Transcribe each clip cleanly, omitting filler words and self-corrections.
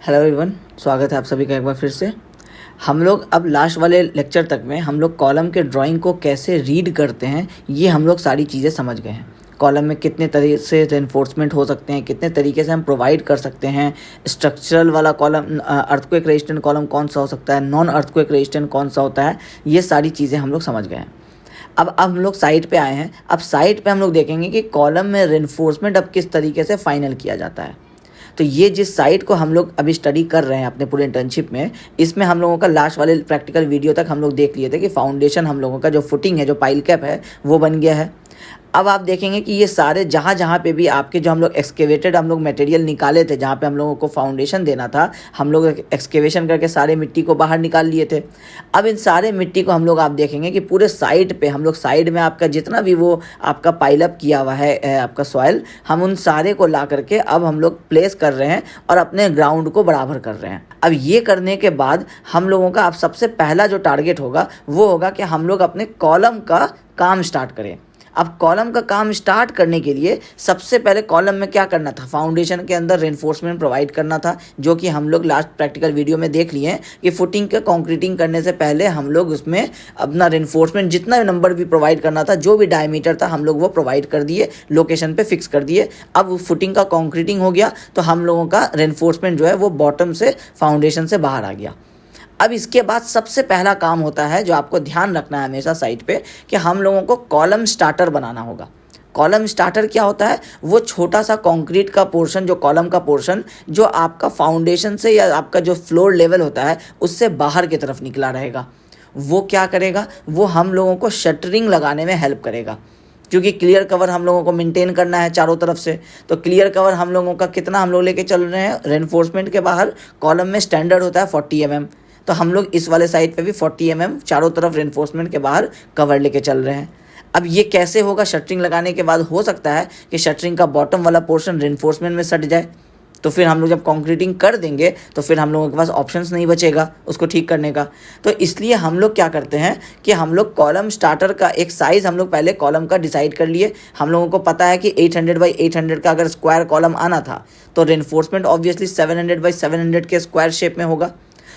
Hello everyone, स्वागत है आप सभी का एक बार फिर से। हम लोग अब लास्ट वाले लेक्चर तक में हम लोग कॉलम के ड्राइंग को कैसे रीड करते हैं ये हम लोग सारी चीज़ें समझ गए हैं। कॉलम में कितने तरीके से रेनफोर्समेंट हो सकते हैं, कितने तरीके से हम प्रोवाइड कर सकते हैं, स्ट्रक्चरल वाला कॉलम अर्थक्वेक रेजिस्टेंट कॉलम कौन सा हो सकता है, नॉन अर्थक्वेक रेजिस्टेंट कौन सा होता है, ये सारी चीज़ें हम लोग समझ गए हैं। अब हम लोग साइट पे आए हैं। अब साइट पे हम लोग देखेंगे कि कॉलम में रेनफोर्समेंट अब किस तरीके से फाइनल किया जाता है। तो ये जिस साइट को हम लोग अभी स्टडी कर रहे हैं अपने पूरे इंटर्नशिप में, इसमें हम लोगों का लास्ट वाले प्रैक्टिकल वीडियो तक हम लोग देख लिए थे कि फाउंडेशन हम लोगों का जो फुटिंग है, जो पाइल कैप है, वो बन गया है। अब आप देखेंगे कि ये सारे जहाँ जहाँ पे भी आपके जो हम लोग एक्सकेवेटेड हम लोग मटेरियल निकाले थे, जहाँ पे हम लोगों को फाउंडेशन देना था, हम लोग एक्सकेवेशन करके सारे मिट्टी को बाहर निकाल लिए थे। अब इन सारे मिट्टी को हम लोग आप देखेंगे कि पूरे साइड पे हम लोग साइड में आपका जितना भी वो आपका पाइलअप किया हुआ है आपका सॉइल, हम उन सारे को ला करके अब हम लोग प्लेस कर रहे हैं और अपने ग्राउंड को बराबर कर रहे हैं। अब ये करने के बाद हम लोगों का अब सबसे पहला जो टारगेट होगा वो होगा कि हम लोग अपने कॉलम का काम स्टार्ट करें। अब कॉलम का काम स्टार्ट करने के लिए सबसे पहले कॉलम में क्या करना था, फाउंडेशन के अंदर रेनफोर्समेंट प्रोवाइड करना था, जो कि हम लोग लास्ट प्रैक्टिकल वीडियो में देख लिए हैं कि फुटिंग का कंक्रीटिंग करने से पहले हम लोग उसमें अपना रेनफोर्समेंट जितना भी नंबर भी प्रोवाइड करना था, जो भी डायमीटर था, हम लोग वो प्रोवाइड कर दिए, लोकेशन पे फिक्स कर दिए। अब फुटिंग का कंक्रीटिंग हो गया तो हम लोगों का रेनफोर्समेंट जो है वो बॉटम से फाउंडेशन से बाहर आ गया। अब इसके बाद सबसे पहला काम होता है जो आपको ध्यान रखना है हमेशा साइट पे, कि हम लोगों को कॉलम स्टार्टर बनाना होगा। कॉलम स्टार्टर क्या होता है? वो छोटा सा कंक्रीट का पोर्शन, जो कॉलम का पोर्शन जो आपका फाउंडेशन से या आपका जो फ्लोर लेवल होता है उससे बाहर की तरफ निकला रहेगा। वो क्या करेगा? वो हम लोगों को शटरिंग लगाने में हेल्प करेगा, क्योंकि क्लियर कवर हम लोगों को मेंटेन करना है चारों तरफ से। तो क्लियर कवर हम लोगों का कितना हम लोग लेके चल रहे हैं, रेनफोर्समेंट के बाहर कॉलम में स्टैंडर्ड होता है 40 mm, तो हम लोग इस वाले साइड पे भी 40 mm चारों तरफ रेनफोर्समेंट के बाहर कवर लेके चल रहे हैं। अब ये कैसे होगा? शटरिंग लगाने के बाद हो सकता है कि शटरिंग का बॉटम वाला पोर्शन रेनफोर्समेंट में सट जाए, तो फिर हम लोग जब कंक्रीटिंग कर देंगे तो फिर हम लोगों के पास ऑप्शंस नहीं बचेगा उसको ठीक करने का। तो इसलिए हम लोग क्या करते हैं कि हम लोग कॉलम स्टार्टर का एक साइज़ हम लोग पहले कॉलम का डिसाइड कर लिए। हम लोगों को पता है कि 800 बाई 800 का अगर स्क्वायर कॉलम आना था तो रेनफोर्समेंट ऑब्वियसली 700 बाई 700 के स्क्वायर शेप में होगा।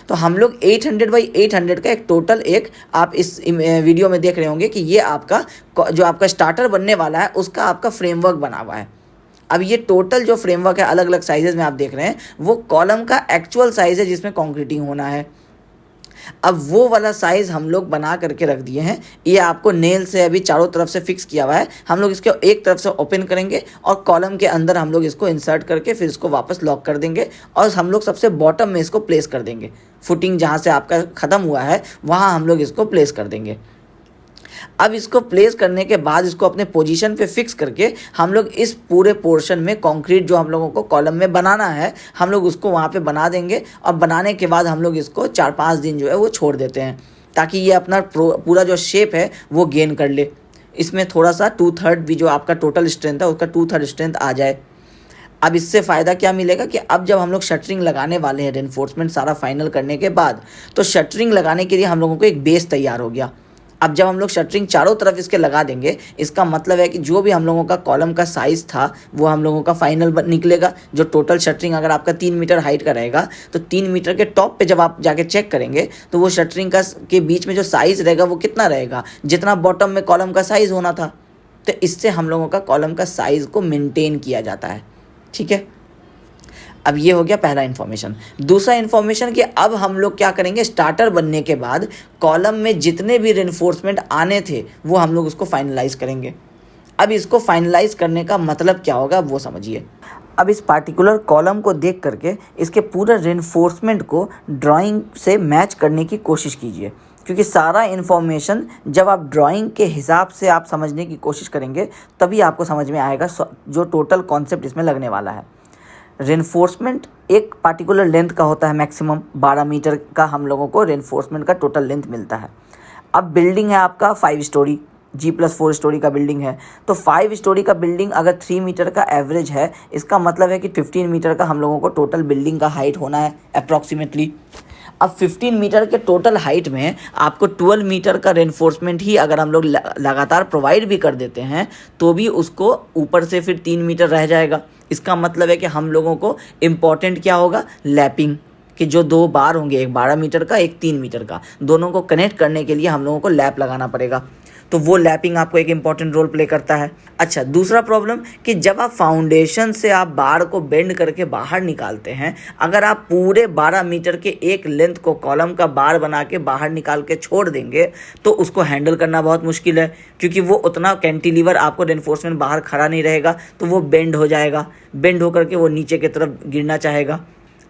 तो हम लोग 800 बाई 800 का एक टोटल, एक आप इस वीडियो में देख रहे होंगे कि ये आपका जो आपका स्टार्टर बनने वाला है उसका आपका फ्रेमवर्क बना हुआ है। अब ये टोटल जो फ्रेमवर्क है अलग अलग साइजेस में आप देख रहे हैं, वो कॉलम का एक्चुअल साइज़ है जिसमें कंक्रीटिंग होना है। अब वो वाला साइज़ हम लोग बना करके रख दिए हैं। ये आपको नेल से अभी चारों तरफ से फिक्स किया हुआ है। हम लोग इसके एक तरफ से ओपन करेंगे और कॉलम के अंदर हम लोग इसको इंसर्ट करके फिर इसको वापस लॉक कर देंगे और हम लोग सबसे बॉटम में इसको प्लेस कर देंगे। फुटिंग जहाँ से आपका ख़त्म हुआ है वहाँ हम लोग इसको प्लेस कर देंगे। अब इसको प्लेस करने के बाद इसको अपने पोजीशन पे फिक्स करके हम लोग इस पूरे पोर्शन में कंक्रीट जो हम लोगों को कॉलम में बनाना है, हम लोग उसको वहाँ पे बना देंगे। और बनाने के बाद हम लोग इसको 4-5 दिन जो है वो छोड़ देते हैं, ताकि ये अपना पूरा जो शेप है वो गेन कर ले। इसमें थोड़ा सा 2/3 भी जो आपका टोटल स्ट्रेंथ है उसका 2/3 स्ट्रेंथ आ जाए। अब इससे फ़ायदा क्या मिलेगा कि अब जब हम लोग शटरिंग लगाने वाले हैं रेनफोर्समेंट सारा फाइनल करने के बाद, तो शटरिंग लगाने के लिए हम लोगों को एक बेस तैयार हो गया। अब जब हम लोग शटरिंग चारों तरफ इसके लगा देंगे, इसका मतलब है कि जो भी हम लोगों का कॉलम का साइज़ था वो हम लोगों का फाइनल निकलेगा। जो टोटल शटरिंग अगर आपका 3 मीटर हाइट का रहेगा तो 3 मीटर के टॉप पे जब आप जाके चेक करेंगे तो वो शटरिंग का के बीच में जो साइज़ रहेगा वो कितना रहेगा, जितना बॉटम में कॉलम का साइज़ होना था। तो इससे हम लोगों का कॉलम का साइज़ को मेनटेन किया जाता है। ठीक है, अब ये हो गया पहला इन्फॉर्मेशन। दूसरा इन्फॉर्मेशन कि अब हम लोग क्या करेंगे, स्टार्टर बनने के बाद कॉलम में जितने भी रेनफोर्समेंट आने थे वो हम लोग उसको फाइनलाइज करेंगे। अब इसको फाइनलाइज करने का मतलब क्या होगा वो समझिए। अब इस पार्टिकुलर कॉलम को देख करके इसके पूरे रेनफोर्समेंट को ड्राइंग से मैच करने की कोशिश कीजिए, क्योंकि सारा इन्फॉर्मेशन जब आप ड्राइंग के हिसाब से आप समझने की कोशिश करेंगे तभी आपको समझ में आएगा जो टोटल कॉन्सेप्ट इसमें लगने वाला है। रेनफोर्समेंट एक पार्टिकुलर लेंथ का होता है, मैक्सिमम 12 मीटर का हम लोगों को रेनफोर्समेंट का टोटल लेंथ मिलता है। अब बिल्डिंग है आपका 5 स्टोरी, G+4 स्टोरी का बिल्डिंग है, तो 5 स्टोरी का बिल्डिंग अगर 3 मीटर का एवरेज है, इसका मतलब है कि 15 मीटर का हम लोगों को टोटल बिल्डिंग का हाइट होना है अप्रॉक्सीमेटली। अब 15 मीटर के टोटल हाइट में आपको 12 मीटर का रेनफोर्समेंट ही अगर हम लोग लगातार प्रोवाइड भी कर देते हैं तो भी उसको ऊपर से फिर 3 मीटर रह जाएगा। इसका मतलब है कि हम लोगों को इम्पॉर्टेंट क्या होगा, लैपिंग, कि जो दो बार होंगे, एक 12 मीटर का, एक 3 मीटर का, दोनों को कनेक्ट करने के लिए हम लोगों को लैप लगाना पड़ेगा। तो वो लैपिंग आपको एक इंपॉर्टेंट रोल प्ले करता है। अच्छा, दूसरा प्रॉब्लम कि जब आप फाउंडेशन से आप बार को बेंड करके बाहर निकालते हैं, अगर आप पूरे 12 मीटर के एक लेंथ को कॉलम का बार बना के बाहर निकाल के छोड़ देंगे तो उसको हैंडल करना बहुत मुश्किल है, क्योंकि वो उतना कैंटिलीवर आपको रेनफोर्समेंट बाहर खड़ा नहीं रहेगा, तो वो बेंड हो जाएगा, बेंड होकर के वो नीचे की तरफ गिरना चाहेगा।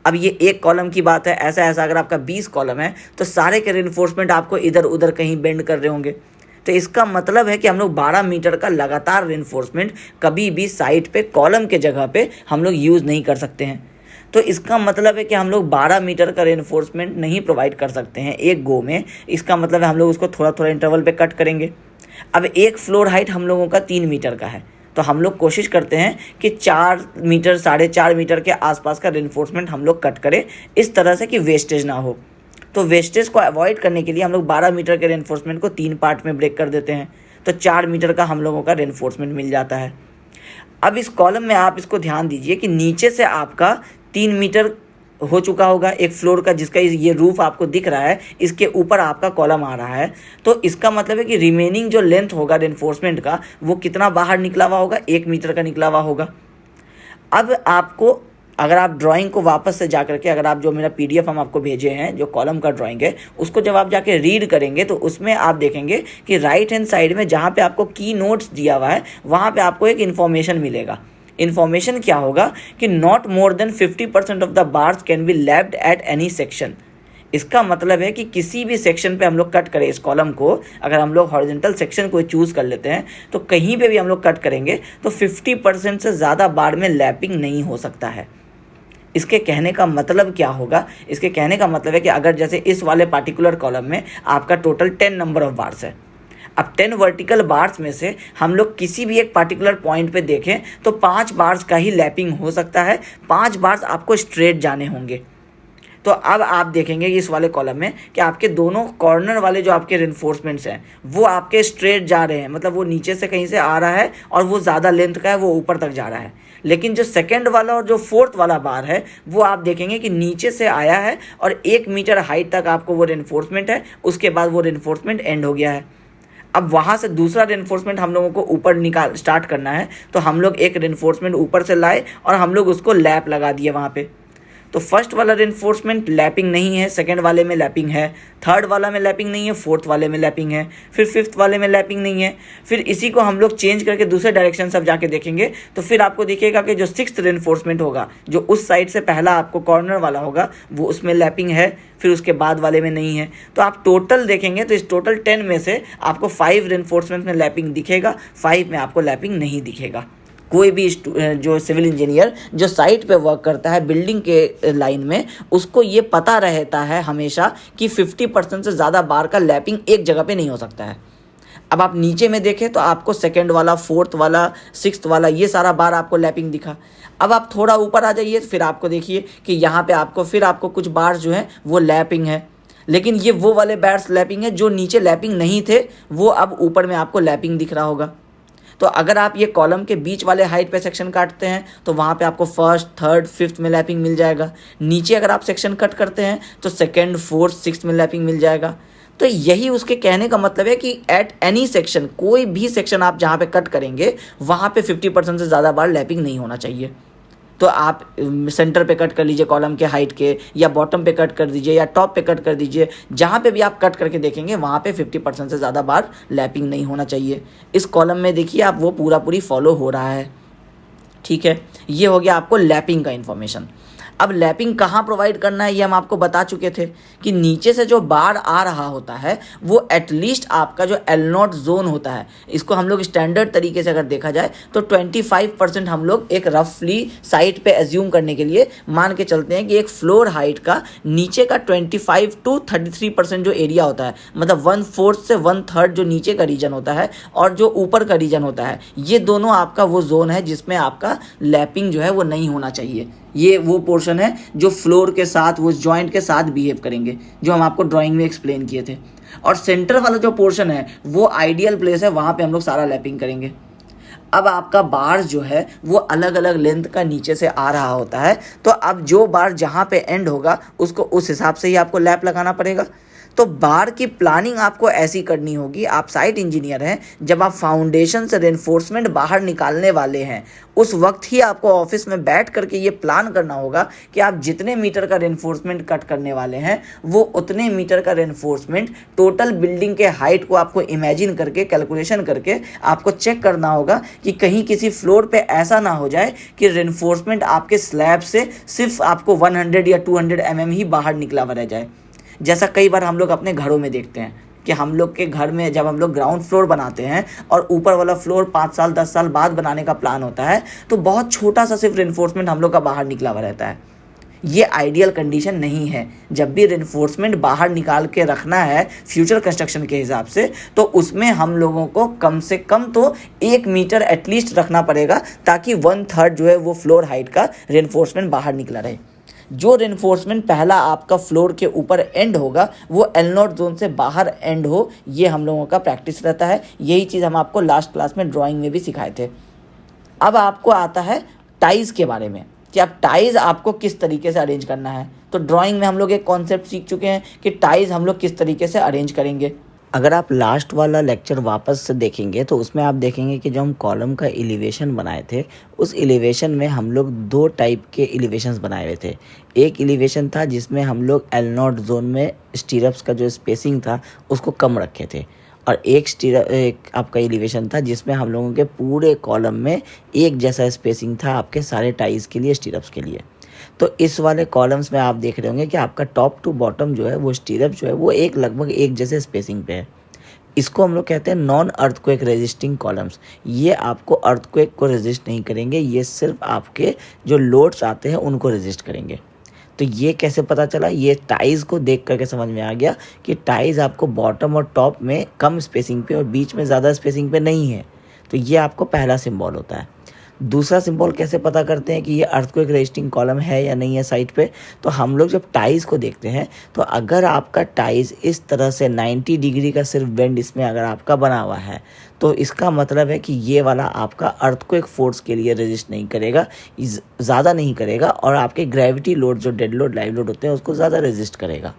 अब ये एक कॉलम की बात है, ऐसा ऐसा अगर आपका 20 कॉलम है तो सारे के रेनफोर्समेंट आपको इधर उधर कहीं बेंड कर रहे होंगे। तो इसका मतलब है कि हम लोग 12 मीटर का लगातार रेनफोर्समेंट कभी भी साइट पे कॉलम के जगह पे हम लोग यूज़ नहीं कर सकते हैं। तो इसका मतलब है कि हम लोग 12 मीटर का रेनफोर्समेंट नहीं प्रोवाइड कर सकते हैं एक गो में। इसका मतलब है हम लोग उसको थोड़ा थोड़ा इंटरवल पे कट करेंगे। अब एक फ्लोर हाइट हम लोगों का 3 मीटर का है, तो हम लोग कोशिश करते हैं कि 4 मीटर 4.5 मीटर के आसपास का रेनफोर्समेंट हम लोग कट करें, इस तरह से कि वेस्टेज ना हो। तो वेस्टेज को अवॉइड करने के लिए हम लोग 12 मीटर के रेनफोर्समेंट को 3 पार्ट में ब्रेक कर देते हैं, तो 4 मीटर का हम लोगों का रेनफोर्समेंट मिल जाता है। अब इस कॉलम में आप इसको ध्यान दीजिए कि नीचे से आपका 3 मीटर हो चुका होगा एक फ्लोर का, जिसका ये रूफ आपको दिख रहा है, इसके ऊपर आपका कॉलम आ रहा है। तो इसका मतलब है कि रिमेनिंग जो लेंथ होगा रेनफोर्समेंट का वो कितना बाहर निकला हुआ होगा, 1 मीटर का निकला हुआ होगा। अब आपको अगर आप ड्राइंग को वापस से जा करके, अगर आप जो मेरा PDF हम आपको भेजे हैं जो कॉलम का ड्राइंग है, उसको जब आप जाके रीड करेंगे तो उसमें आप देखेंगे कि राइट हैंड साइड में जहाँ पे आपको की नोट्स दिया हुआ है वहाँ पे आपको एक इन्फॉर्मेशन मिलेगा। इन्फॉर्मेशन क्या होगा कि not more than 50% of the bars can be lapped at any section. इसका मतलब है कि किसी भी सेक्शन पे हम लोग कट करें इस कॉलम को, अगर हम लोग हॉरिजॉन्टल सेक्शन को चूज़ कर लेते हैं तो कहीं पे भी हम लोग कट करेंगे तो 50% से ज़्यादा बार में लैपिंग नहीं हो सकता है। इसके कहने का मतलब क्या होगा, इसके कहने का मतलब है कि अगर जैसे इस वाले पार्टिकुलर कॉलम में आपका टोटल 10 नंबर ऑफ बार्स है, अब 10 वर्टिकल बार्स में से हम लोग किसी भी एक पार्टिकुलर पॉइंट पे देखें तो 5 बार्स का ही लैपिंग हो सकता है, 5 बार्स आपको स्ट्रेट जाने होंगे। तो अब आप देखेंगे कि इस वाले कॉलम में कि आपके दोनों कॉर्नर वाले जो आपके रेनफोर्समेंट्स हैं वो आपके स्ट्रेट जा रहे हैं, मतलब वो नीचे से कहीं से आ रहा है और वो ज़्यादा लेंथ का है, वो ऊपर तक जा रहा है। लेकिन जो सेकंड वाला और जो फोर्थ वाला बार है वो आप देखेंगे कि नीचे से आया है और 1 मीटर हाइट तक आपको वो रेनफोर्समेंट है, उसके बाद वो रेनफोर्समेंट एंड हो गया है। अब वहाँ से दूसरा रेनफोर्समेंट हम लोगों को ऊपर स्टार्ट करना है, तो हम लोग एक रेनफोर्समेंट ऊपर से लाए और हम लोग उसको लैप लगा दिए वहाँ पे। तो फर्स्ट वाला रेनफोर्समेंट लैपिंग नहीं है, सेकंड वाले में लैपिंग है, थर्ड वाला में लैपिंग नहीं है, फोर्थ वाले में लैपिंग है, फिर फिफ्थ वाले में लैपिंग नहीं है। फिर इसी को हम लोग चेंज करके दूसरे डायरेक्शन से अब जाके देखेंगे तो फिर आपको दिखेगा कि जो सिक्स्थ रेनफोर्समेंट होगा, जो उस साइड से पहला आपको कॉर्नर वाला होगा, वो उसमें लैपिंग है, फिर उसके बाद वाले में नहीं है। तो आप टोटल देखेंगे तो इस टोटल 10 में से आपको 5 रेनफोर्समेंट में लैपिंग दिखेगा, 5 में आपको लैपिंग नहीं दिखेगा। कोई भी जो सिविल इंजीनियर जो साइट पे वर्क करता है बिल्डिंग के लाइन में, उसको ये पता रहता है हमेशा कि 50% से ज़्यादा बार का लैपिंग एक जगह पे नहीं हो सकता है। अब आप नीचे में देखें तो आपको सेकंड वाला, फोर्थ वाला, सिक्स्थ वाला, ये सारा बार आपको लैपिंग दिखा। अब आप थोड़ा ऊपर आ जाइए तो फिर आपको देखिए कि यहाँ पे आपको कुछ बार जो हैं वो लैपिंग है, लेकिन ये वो वाले बार्स लैपिंग है जो नीचे लैपिंग नहीं थे, वो अब ऊपर में आपको लैपिंग दिख रहा होगा। तो अगर आप ये कॉलम के बीच वाले हाइट पे सेक्शन काटते हैं तो वहाँ पे आपको फर्स्ट, थर्ड, फिफ्थ में लैपिंग मिल जाएगा। नीचे अगर आप सेक्शन कट करते हैं तो सेकंड, फोर्थ, सिक्स्थ में लैपिंग मिल जाएगा। तो यही उसके कहने का मतलब है कि एट एनी सेक्शन, कोई भी सेक्शन आप जहाँ पे कट करेंगे वहाँ पे 50% से ज़्यादा बार लैपिंग नहीं होना चाहिए। तो आप सेंटर पे कट कर लीजिए कॉलम के हाइट के, या बॉटम पे कट कर दीजिए, या टॉप पे कट कर दीजिए, जहाँ पे भी आप कट करके देखेंगे वहाँ पे 50% से ज़्यादा बार लैपिंग नहीं होना चाहिए। इस कॉलम में देखिए आप वो पूरी फॉलो हो रहा है। ठीक है, ये हो गया आपको लैपिंग का इन्फॉर्मेशन। अब लैपिंग कहाँ प्रोवाइड करना है ये हम आपको बता चुके थे कि नीचे से जो बार आ रहा होता है वो एटलीस्ट आपका जो L0 जोन होता है, इसको हम लोग स्टैंडर्ड तरीके से अगर देखा जाए तो 25% हम लोग एक रफली साइट पे एज्यूम करने के लिए मान के चलते हैं कि एक फ्लोर हाइट का नीचे का 25 to 33% जो एरिया होता है, मतलब 1/4 से 1/3 जो नीचे का रीजन होता है और जो ऊपर का रीजन होता है, ये दोनों आपका वो जोन है जिसमें आपका लैपिंग जो है वो नहीं होना चाहिए। ये वो पोर्शन है जो फ्लोर के साथ, वो जॉइंट के साथ बिहेव करेंगे, जो हम आपको ड्राइंग में एक्सप्लेन किए थे। और सेंटर वाला जो पोर्शन है वो आइडियल प्लेस है, वहाँ पे हम लोग सारा लैपिंग करेंगे। अब आपका बार जो है वो अलग अलग लेंथ का नीचे से आ रहा होता है, तो अब जो बार जहाँ पे एंड होगा उसको उस हिसाब से ही आपको लैप लगाना पड़ेगा। तो बार की प्लानिंग आपको ऐसी करनी होगी, आप साइट इंजीनियर हैं, जब आप फाउंडेशन से रेनफोर्समेंट बाहर निकालने वाले हैं उस वक्त ही आपको ऑफिस में बैठ करके ये प्लान करना होगा कि आप जितने मीटर का रेनफोर्समेंट कट करने वाले हैं वो उतने मीटर का रेनफोर्समेंट टोटल बिल्डिंग के हाइट को आपको इमेजिन करके कैलकुलेशन करके आपको चेक करना होगा कि कहीं किसी फ्लोर पे ऐसा ना हो जाए कि रेनफोर्समेंट आपके स्लैब से सिर्फ आपको 100 या 200 mm ही बाहर निकला हुआ रह जाए। जैसा कई बार हम लोग अपने घरों में देखते हैं कि हम लोग के घर में जब हम लोग ग्राउंड फ्लोर बनाते हैं और ऊपर वाला फ्लोर 5 साल 10 साल बाद बनाने का प्लान होता है, तो बहुत छोटा सा सिर्फ रेनफोर्समेंट हम लोग का बाहर निकला हुआ रहता है। ये आइडियल कंडीशन नहीं है। जब भी रेनफोर्समेंट बाहर निकाल के रखना है फ्यूचर कंस्ट्रक्शन के हिसाब से, तो उसमें हम लोगों को कम से कम तो 1 मीटर एटलीस्ट रखना पड़ेगा, ताकि 1/3 जो है वो फ्लोर हाइट का रेनफोर्समेंट बाहर निकला रहे। जो रेनफोर्समेंट पहला आपका फ्लोर के ऊपर एंड होगा वो एल नॉट जोन से बाहर एंड हो, ये हम लोगों का प्रैक्टिस रहता है। यही चीज़ हम आपको लास्ट क्लास में ड्राइंग में भी सिखाए थे। अब आपको आता है टाइज के बारे में कि अब टाइज आपको किस तरीके से अरेंज करना है। तो ड्राइंग में हम लोग एक कॉन्सेप्ट सीख चुके हैं कि टाइज हम लोग किस तरीके से अरेंज करेंगे। अगर आप लास्ट वाला लेक्चर वापस से देखेंगे तो उसमें आप देखेंगे कि जो हम कॉलम का एलिवेशन बनाए थे उस एलिवेशन में हम लोग 2 टाइप के एलिवेशंस बनाए हुए थे। एक एलिवेशन था जिसमें हम लोग एल नॉट जोन में स्टीरप्स का जो स्पेसिंग था उसको कम रखे थे, और एक आपका एलिवेशन था जिसमें हम लोगों के पूरे कॉलम में एक जैसा स्पेसिंग था आपके सारे टाइज के लिए, स्टीरप्स के लिए। तो इस वाले कॉलम्स में आप देख रहे होंगे कि आपका टॉप टू बॉटम जो है वो स्टीरप जो है वो लगभग एक जैसे स्पेसिंग पे है। इसको हम लोग कहते हैं नॉन अर्थक्वेक रेजिस्टिंग कॉलम्स। ये आपको अर्थक्वेक को रेजिस्ट नहीं करेंगे, ये सिर्फ आपके जो लोड्स आते हैं उनको रेजिस्ट करेंगे। तो ये कैसे पता चला? ये टाइज को देख करके समझ में आ गया कि टाइज आपको बॉटम और टॉप में कम स्पेसिंग पे और बीच में ज़्यादा स्पेसिंग पे नहीं है। तो ये आपको पहला सिंबल होता है। दूसरा सिंबल कैसे पता करते हैं कि ये अर्थक्वेक रेजिस्टिंग कॉलम है या नहीं है साइट पे? तो हम लोग जब टाइज को देखते हैं तो अगर आपका टाइज इस तरह से 90 डिग्री का सिर्फ बेंड इसमें अगर आपका बना हुआ है तो इसका मतलब है कि ये वाला आपका अर्थक्वेक फोर्स के लिए रेजिस्ट नहीं करेगा, ज़्यादा नहीं करेगा, और आपके ग्रेविटी लोड जो डेड लोड लाइव लोड होते हैं उसको ज़्यादा रेजिस्ट करेगा।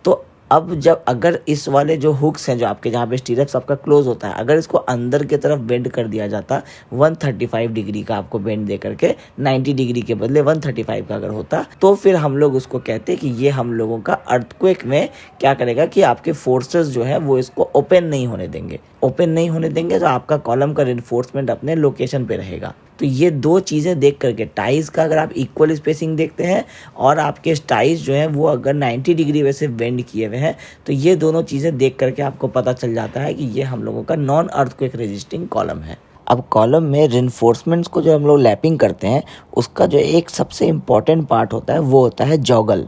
तो अब जब अगर इस वाले जो हुक्स हैं जो आपके जहाँ पे स्टीरप्स आपका क्लोज होता है, अगर इसको अंदर की तरफ बेंड कर दिया जाता 135 डिग्री का आपको बेंड दे करके, 90 डिग्री के बदले 135 का अगर होता, तो फिर हम लोग उसको कहते हैं कि ये हम लोगों का अर्थक्वेक में क्या करेगा कि आपके फोर्सेस जो है वो इसको ओपन नहीं होने देंगे। ओपन नहीं होने देंगे तो आपका कॉलम का रेनफोर्समेंट अपने लोकेशन पे रहेगा। तो ये 2 चीज़ें देख करके, टाइज का अगर आप इक्वल स्पेसिंग देखते हैं और आपके टाइज जो है वो अगर 90 डिग्री वैसे बेंड किए हुए हैं, तो ये दोनों चीज़ें देख करके आपको पता चल जाता है कि ये हम लोगों का नॉन अर्थक्वेक रेजिस्टिंग कॉलम है। अब कॉलम में रेनफोर्समेंट्स को जो हम लोग लैपिंग करते हैं उसका जो एक सबसे इम्पॉर्टेंट पार्ट होता है वो होता है जॉगल।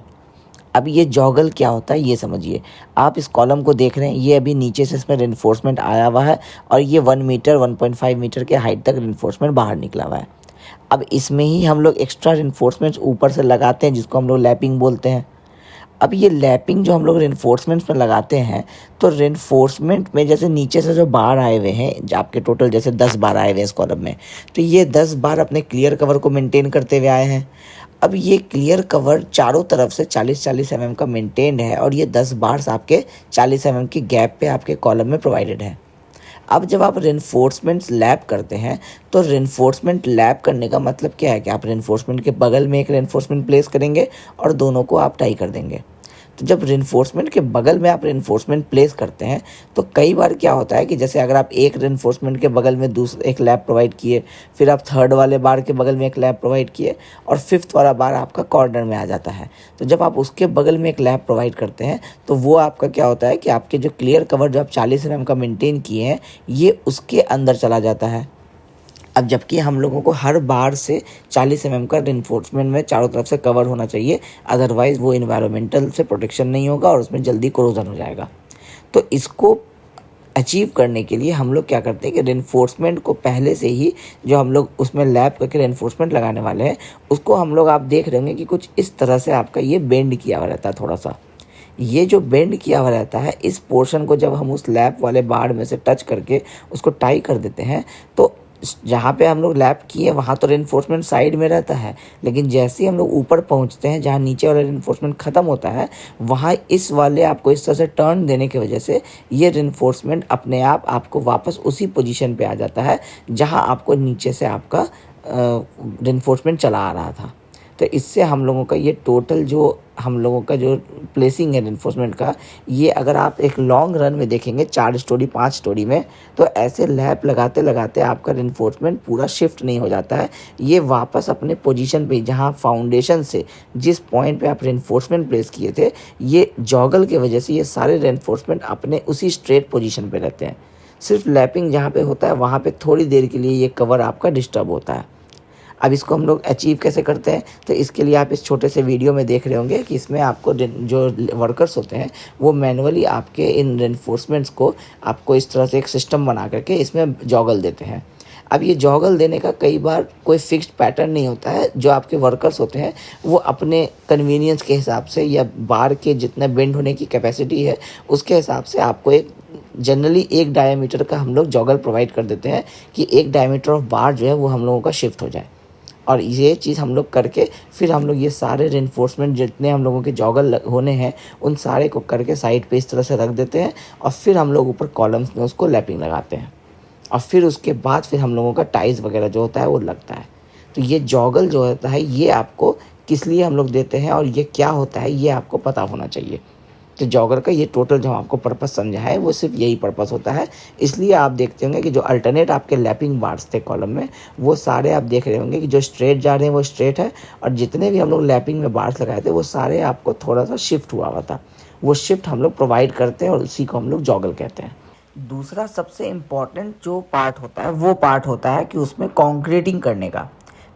अब ये जॉगल क्या होता है ये समझिए। आप इस कॉलम को देख रहे हैं, ये अभी नीचे से इसमें रेनफोर्समेंट आया हुआ है और ये 1 मीटर 1.5 मीटर के हाइट तक रेनफोर्समेंट बाहर निकला हुआ है। अब इसमें ही हम लोग एक्स्ट्रा रेनफोर्समेंट्स ऊपर से लगाते हैं जिसको हम लोग लैपिंग बोलते हैं। अब ये लैपिंग जो हम लोग रेनफोर्समेंट्स में लगाते हैं, तो रेनफोर्समेंट में जैसे नीचे से जो बार आए हुए हैं, आपके टोटल जैसे 10 बार आए हुए हैं इस कॉलम में, तो ये 10 बार अपने क्लियर कवर को मेंटेन करते हुए आए हैं। अब ये क्लियर कवर चारों तरफ से 40-40 mm का मेंटेन्ड है और ये 10 बार्स आपके 40 mm की गैप पे आपके कॉलम में प्रोवाइडेड है। अब जब आप रेनफोर्समेंट्स लैप करते हैं तो रेनफोर्समेंट लैप करने का मतलब क्या है कि आप रेनफोर्समेंट के बगल में एक रेनफोर्समेंट प्लेस करेंगे और दोनों को आप टाई कर देंगे। तो जब रेनफोर्समेंट के बगल में आप रेनफोर्समेंट प्लेस करते हैं तो कई बार क्या होता है कि जैसे अगर आप एक रेनफोर्समेंट के बगल में दूसरा एक लैप प्रोवाइड किए, फिर आप 3rd वाले बार के बगल में एक लैप प्रोवाइड किए और 5th वाला बार आपका कॉर्नर में आ जाता है, तो जब आप उसके बगल में एक लैप प्रोवाइड करते हैं तो वो आपका क्या होता है कि आपके जो क्लियर कवर जो आप 40 mm का मेंटेन किए हैं ये उसके अंदर चला जाता है। अब जबकि हम लोगों को हर बार से 40 mm का रेनफोर्समेंट में चारों तरफ से कवर होना चाहिए, अदरवाइज़ वो इन्वायरमेंटल से प्रोटेक्शन नहीं होगा और उसमें जल्दी कोरोजन हो जाएगा। तो इसको अचीव करने के लिए हम लोग क्या करते हैं कि रेनफोर्समेंट को पहले से ही जो हम लोग उसमें लैप करके रेनफोर्समेंट लगाने वाले हैं उसको हम लोग आप देख रहे होंगे कि कुछ इस तरह से आपका ये बेंड किया हुआ रहता है। थोड़ा सा ये जो बेंड किया हुआ रहता है, इस पोर्शन को जब हम उस लैप वाले बार में से टच करके उसको टाई कर देते हैं तो जहाँ पे हम लोग लैप किए वहाँ तो रेनफोर्समेंट साइड में रहता है, लेकिन जैसे ही हम लोग ऊपर पहुँचते हैं जहाँ नीचे वाला रेनफोर्समेंट ख़त्म होता है, वहाँ इस वाले आपको इस तरह से टर्न देने की वजह से ये रेनफोर्समेंट अपने आप आपको वापस उसी पोजीशन पे आ जाता है जहाँ आपको नीचे से आपका रेनफोर्समेंट चला आ रहा था। तो इससे हम लोगों का ये टोटल जो हम लोगों का जो प्लेसिंग है रेनफोर्समेंट का, ये अगर आप एक लॉन्ग रन में देखेंगे 4 स्टोरी 5 स्टोरी में, तो ऐसे लैप लगाते लगाते आपका रेनफोर्समेंट पूरा शिफ्ट नहीं हो जाता है। ये वापस अपने पोजीशन पे जहाँ फाउंडेशन से जिस पॉइंट पे आप रेनफोर्समेंट प्लेस किए थे, ये जॉगल की वजह से ये सारे रेनफोर्समेंट अपने उसी स्ट्रेट पोजीशन पे रहते हैं। सिर्फ लैपिंग जहाँ पे होता है वहाँ पे थोड़ी देर के लिए ये कवर आपका डिस्टर्ब होता है। अब इसको हम लोग अचीव कैसे करते हैं, तो इसके लिए आप इस छोटे से वीडियो में देख रहे होंगे कि इसमें आपको जो वर्कर्स होते हैं वो मैनुअली आपके इन रेनफोर्समेंट्स को आपको इस तरह से एक सिस्टम बना करके इसमें जॉगल देते हैं। अब ये जॉगल देने का कई बार कोई फिक्स्ड पैटर्न नहीं होता है। जो आपके वर्कर्स होते हैं वो अपने कन्वीनियंस के हिसाब से या बार के जितना बेंड होने की कैपेसिटी है उसके हिसाब से आपको एक जनरली एक डायमीटर का हम लोग जॉगल प्रोवाइड कर देते हैं कि एक डायमीटर ऑफ बार जो है वो हम लोगों का शिफ्ट हो जाए। और ये चीज़ हम लोग करके फिर हम लोग ये सारे रेनफोर्समेंट जितने हम लोगों के जॉगल होने हैं उन सारे को करके साइड पे इस तरह से रख देते हैं और फिर हम लोग ऊपर कॉलम्स में उसको लैपिंग लगाते हैं और फिर उसके बाद फिर हम लोगों का टाइज वगैरह जो होता है वो लगता है। तो ये जॉगल जो होता है ये आपको किस लिए हम लोग देते हैं और ये क्या होता है ये आपको पता होना चाहिए। तो जॉगर का ये टोटल जो आपको पर्पस समझा है वो सिर्फ यही पर्पस होता है। इसलिए आप देखते होंगे कि जो अल्टरनेट आपके लैपिंग बार्स थे कॉलम में वो सारे आप देख रहे होंगे कि जो स्ट्रेट जा रहे हैं वो स्ट्रेट है और जितने भी हम लोग लैपिंग में बार्स लगाए थे वो सारे आपको थोड़ा सा शिफ्ट हुआ था। वो शिफ्ट हम लोग प्रोवाइड करते हैं और उसी को हम लोग जॉगल कहते हैं। दूसरा सबसे इम्पॉर्टेंट जो पार्ट होता है वो पार्ट होता है कि उसमें कॉन्क्रीटिंग करने का।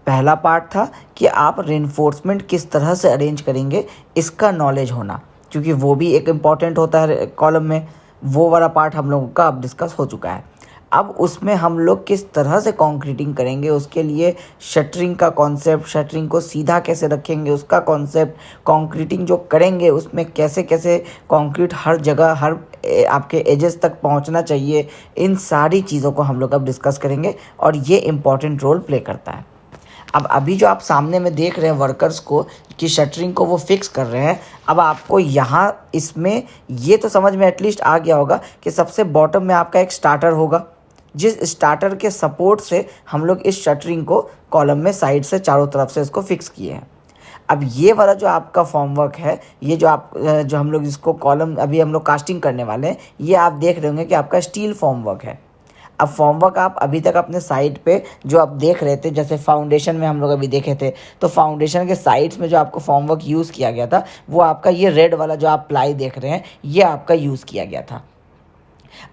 पहला पार्ट था कि आप रेनफोर्समेंट किस तरह से अरेंज करेंगे इसका नॉलेज होना, क्योंकि वो भी एक इम्पॉर्टेंट होता है कॉलम में। वो वाला पार्ट हम लोगों का अब डिस्कस हो चुका है। अब उसमें हम लोग किस तरह से कंक्रीटिंग करेंगे उसके लिए शटरिंग का कॉन्सेप्ट, शटरिंग को सीधा कैसे रखेंगे उसका कॉन्सेप्ट, कंक्रीटिंग जो करेंगे उसमें कैसे कैसे कंक्रीट हर जगह हर आपके एजेस तक पहुंचना चाहिए, इन सारी चीज़ों को हम लोग अब डिस्कस करेंगे और ये इम्पॉर्टेंट रोल प्ले करता है। अब अभी जो आप सामने में देख रहे हैं वर्कर्स को कि शटरिंग को वो फिक्स कर रहे हैं, अब आपको यहाँ इसमें ये तो समझ में एटलीस्ट आ गया होगा कि सबसे बॉटम में आपका एक स्टार्टर होगा, जिस स्टार्टर के सपोर्ट से हम लोग इस शटरिंग को कॉलम में साइड से चारों तरफ से इसको फिक्स किए हैं। अब ये वाला जो आपका फॉर्मवर्क है, ये जो हम लोग इसको कॉलम अभी हम लोग कास्टिंग करने वाले हैं, ये आप देख रहे होंगे कि आपका स्टील फॉर्मवर्क है। अब फॉर्मवर्क आप अभी तक अपने साइड पे जो आप देख रहे थे, जैसे फाउंडेशन में हम लोग अभी देखे थे, तो फाउंडेशन के साइड्स में जो आपको फॉर्मवर्क यूज़ किया गया था वो आपका ये रेड वाला जो आप प्लाई देख रहे हैं ये आपका यूज़ किया गया था।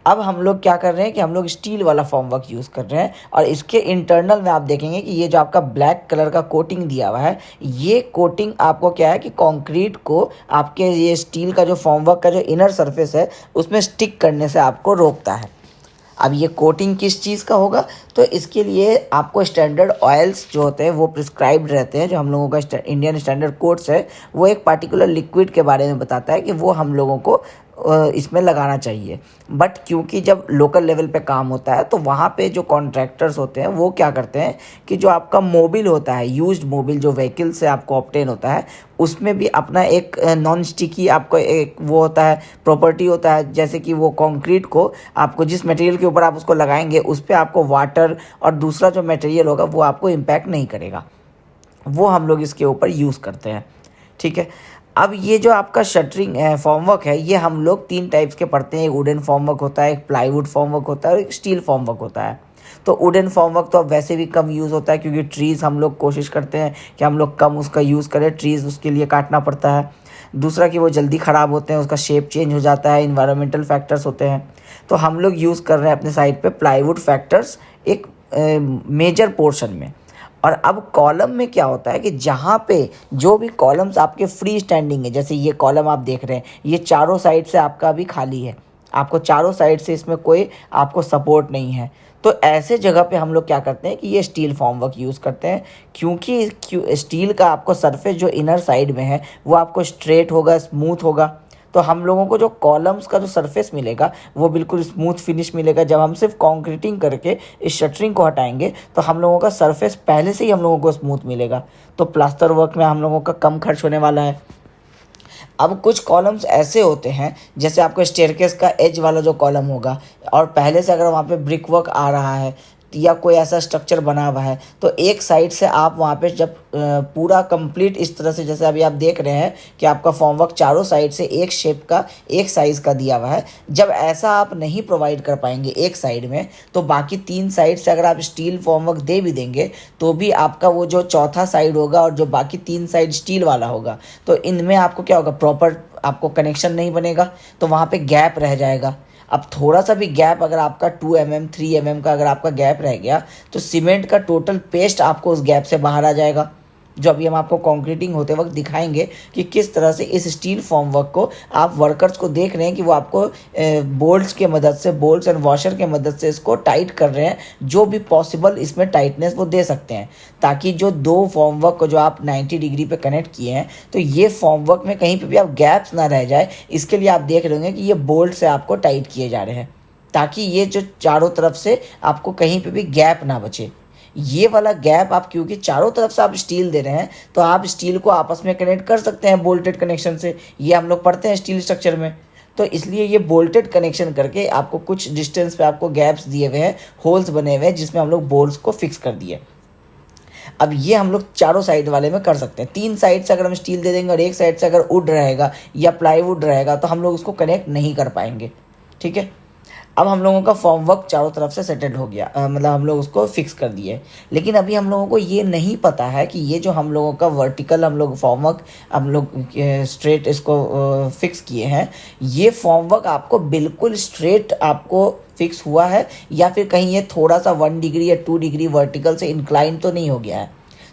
अब हम लोग क्या कर रहे हैं कि हम लोग स्टील वाला फॉर्मवर्क यूज़ कर रहे हैं और इसके इंटरनल में आप देखेंगे कि ये जो आपका ब्लैक कलर का कोटिंग दिया हुआ है, ये कोटिंग आपको क्या है कि कंक्रीट को आपके ये स्टील का जो फॉर्मवर्क का जो इनर सरफेस है उसमें स्टिक करने से आपको रोकता है। अब ये कोटिंग किस चीज़ का होगा, तो इसके लिए आपको स्टैंडर्ड ऑयल्स जो होते हैं वो प्रिस्क्राइब्ड रहते हैं। जो हम लोगों का इंडियन स्टैंडर्ड कोड्स है वो एक पार्टिकुलर लिक्विड के बारे में बताता है कि वो हम लोगों को इसमें लगाना चाहिए। बट क्योंकि जब लोकल लेवल पे काम होता है तो वहाँ पे जो कॉन्ट्रैक्टर्स होते हैं वो क्या करते हैं कि जो आपका मोबिल होता है, यूज्ड मोबिल जो व्हीकल से आपको ऑब्टेन होता है, उसमें भी अपना एक नॉन स्टिकी आपको एक वो होता है प्रॉपर्टी होता है, जैसे कि वो कंक्रीट को आपको जिस मटेरियल के ऊपर आप उसको लगाएंगे उस पर आपको वाटर और दूसरा जो मटेरियल होगा वो आपको इम्पैक्ट नहीं करेगा। वो हम लोग इसके ऊपर यूज़ करते हैं। ठीक है। अब ये जो आपका शटरिंग फॉर्मवर्क है ये हम लोग 3 टाइप्स के पढ़ते हैं। एक वुडन फॉर्मवर्क होता है, एक प्लाईवुड फॉर्मवर्क होता है और एक स्टील फॉर्मवर्क होता है। तो वुडन फॉर्मवर्क तो अब वैसे भी कम यूज़ होता है क्योंकि ट्रीज़ हम लोग कोशिश करते हैं कि हम लोग कम उसका यूज़ करें, ट्रीज़ उसके लिए काटना पड़ता है। दूसरा कि वो जल्दी ख़राब होते हैं, उसका शेप चेंज हो जाता है, इन्वायरमेंटल फैक्टर्स होते हैं। तो हम लोग यूज़ कर रहे हैं अपने साइड पे प्लाईवुड फैक्टर्स एक मेजर पोर्शन में। और अब कॉलम में क्या होता है कि जहाँ पे जो भी कॉलम्स आपके फ्री स्टैंडिंग है, जैसे ये कॉलम आप देख रहे हैं ये चारों साइड से आपका अभी खाली है, आपको चारों साइड से इसमें कोई आपको सपोर्ट नहीं है, तो ऐसे जगह पे हम लोग क्या करते हैं कि ये स्टील फॉर्मवर्क यूज़ करते हैं। क्योंकि स्टील का आपको सरफेस जो इनर साइड में है वो आपको स्ट्रेट होगा, स्मूथ होगा, तो हम लोगों को जो कॉलम्स का जो सरफेस मिलेगा वो बिल्कुल स्मूथ फिनिश मिलेगा। जब हम सिर्फ कंक्रीटिंग करके इस शटरिंग को हटाएंगे तो हम लोगों का सरफेस पहले से ही हम लोगों को स्मूथ मिलेगा। तो प्लास्टर वर्क में हम लोगों का कम खर्च होने वाला है। अब कुछ कॉलम्स ऐसे होते हैं, जैसे आपको स्टेयरकेस का एज वाला जो कॉलम होगा और पहले से अगर वहाँ पे ब्रिक वर्क आ रहा है या कोई ऐसा स्ट्रक्चर बना हुआ है, तो एक साइड से आप वहाँ पे जब पूरा कंप्लीट इस तरह से, जैसे अभी आप देख रहे हैं कि आपका फॉर्म वर्क चारों साइड से एक शेप का एक साइज़ का दिया हुआ है, जब ऐसा आप नहीं प्रोवाइड कर पाएंगे एक साइड में, तो बाकी 3 साइड से अगर आप स्टील फॉर्म वर्क दे भी देंगे तो भी आपका वो जो चौथा साइड होगा और जो बाकी 3 साइड स्टील वाला होगा, तो इनमें आपको क्या होगा, प्रॉपर आपको कनेक्शन नहीं बनेगा, तो वहाँ पे गैप रह जाएगा। अब थोड़ा सा भी गैप अगर आपका 2 mm 3 mm का अगर आपका गैप रह गया तो सीमेंट का टोटल पेस्ट आपको उस गैप से बाहर आ जाएगा, जो अभी हम आपको कंक्रीटिंग होते वक्त दिखाएंगे कि किस तरह से इस स्टील फॉर्म वर्क को आप वर्कर्स को देख रहे हैं कि वो आपको बोल्ट्स के मदद से, बोल्ट्स एंड वॉशर के मदद से इसको टाइट कर रहे हैं, जो भी पॉसिबल इसमें टाइटनेस वो दे सकते हैं, ताकि जो 2 फॉर्म वर्क को जो आप 90 डिग्री पे कनेक्ट किए हैं तो ये फॉर्म वर्क में कहीं पर भी आप गैप्स ना रह जाए। इसके लिए आप देख रहे होंगे कि ये बोल्ट से आपको टाइट किए जा रहे हैं, ताकि ये जो चारों तरफ से आपको कहीं पे भी गैप ना बचे। ये वाला गैप आप, क्योंकि चारों तरफ से आप स्टील दे रहे हैं तो आप स्टील को आपस में कनेक्ट कर सकते हैं बोल्टेड कनेक्शन से, ये हम लोग पढ़ते हैं स्टील स्ट्रक्चर में। तो इसलिए ये बोल्टेड कनेक्शन करके आपको कुछ डिस्टेंस पे आपको गैप्स दिए हुए हैं, होल्स बने हुए हैं, जिसमें हम लोग बोल्ट्स को फिक्स कर दिए। अब ये हम लोग चारों साइड वाले में कर सकते हैं। 3 साइड से अगर हम स्टील दे देंगे और एक साइड से अगर वुड रहेगा या प्लाईवुड रहेगा तो हम लोग उसको कनेक्ट नहीं कर पाएंगे। ठीक है, अब हम लोगों का फॉर्म वर्क चारों तरफ से सेटल्ड हो गया, मतलब हम लोग उसको फिक्स कर दिए। लेकिन अभी हम लोगों को ये नहीं पता है कि ये जो हम लोगों का वर्टिकल हम लोग फॉर्म वर्क हम लोग स्ट्रेट इसको फिक्स किए हैं, ये फॉर्म वर्क आपको बिल्कुल स्ट्रेट आपको फिक्स हुआ है या फिर कहीं ये थोड़ा सा 1 डिग्री या 2 डिग्री वर्टिकल से इंक्लाइन तो नहीं हो गया है।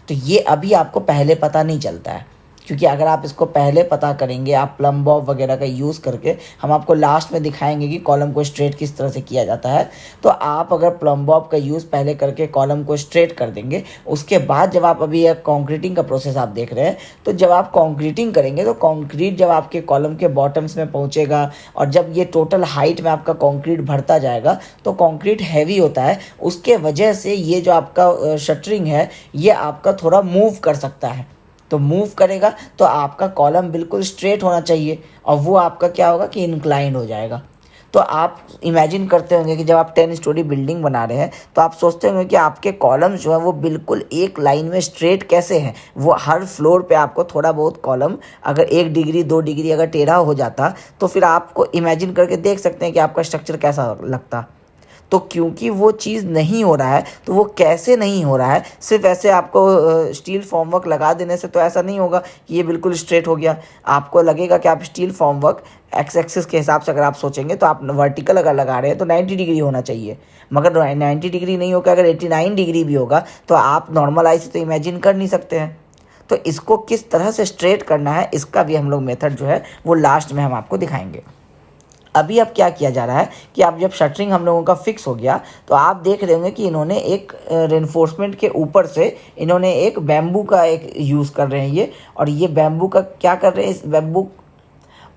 तो ये अभी आपको पहले पता नहीं चलता है, क्योंकि अगर आप इसको पहले पता करेंगे, आप प्लम बॉब वगैरह का यूज़ करके, हम आपको लास्ट में दिखाएंगे कि कॉलम को स्ट्रेट किस तरह से किया जाता है, तो आप अगर प्लम बॉब का यूज़ पहले करके कॉलम को स्ट्रेट कर देंगे, उसके बाद जब आप अभी यह कॉन्क्रीटिंग का प्रोसेस आप देख रहे हैं, तो जब आप कॉन्क्रीटिंग करेंगे तो कॉन्क्रीट जब आपके कॉलम के बॉटम्स में पहुँचेगा और जब ये टोटल हाइट में आपका कॉन्क्रीट भरता जाएगा तो कॉन्क्रीट हैवी होता है, उसके वजह से ये जो आपका शटरिंग है ये आपका थोड़ा मूव कर सकता है। तो मूव करेगा तो आपका कॉलम बिल्कुल स्ट्रेट होना चाहिए और वो आपका क्या होगा कि इंक्लाइंड हो जाएगा। तो आप इमेजिन करते होंगे कि जब आप 10 स्टोरी बिल्डिंग बना रहे हैं तो आप सोचते होंगे कि आपके कॉलम्स जो है वो बिल्कुल एक लाइन में स्ट्रेट कैसे हैं। वो हर फ्लोर पे आपको थोड़ा बहुत कॉलम अगर 1 डिग्री 2 डिग्री अगर टेढ़ा हो जाता तो फिर आपको इमेजिन करके देख सकते हैं कि आपका स्ट्रक्चर कैसा लगता। तो क्योंकि वो चीज़ नहीं हो रहा है, तो वो कैसे नहीं हो रहा है, सिर्फ ऐसे आपको स्टील फॉर्मवर्क लगा देने से तो ऐसा नहीं होगा कि ये बिल्कुल स्ट्रेट हो गया। आपको लगेगा कि आप स्टील फॉर्मवर्क एक्स एक्सिस के हिसाब से अगर आप सोचेंगे तो आप वर्टिकल अगर लगा रहे हैं तो 90 डिग्री होना चाहिए, मगर 90 डिग्री नहीं होगा, अगर 89 डिग्री भी होगा तो आप नॉर्मल आई से तो इमेजिन कर नहीं सकते हैं। तो इसको किस तरह से स्ट्रेट करना है इसका भी हम लोग मेथड जो है वो लास्ट में हम आपको दिखाएंगे। अभी अब क्या किया जा रहा है कि आप जब शटरिंग हम लोगों का फिक्स हो गया तो आप देख रहे होंगे कि इन्होंने एक रेनफोर्समेंट के ऊपर से इन्होंने एक बैम्बू का एक यूज़ कर रहे हैं ये, और ये बैम्बू का क्या कर रहे हैं इस बैम्बू,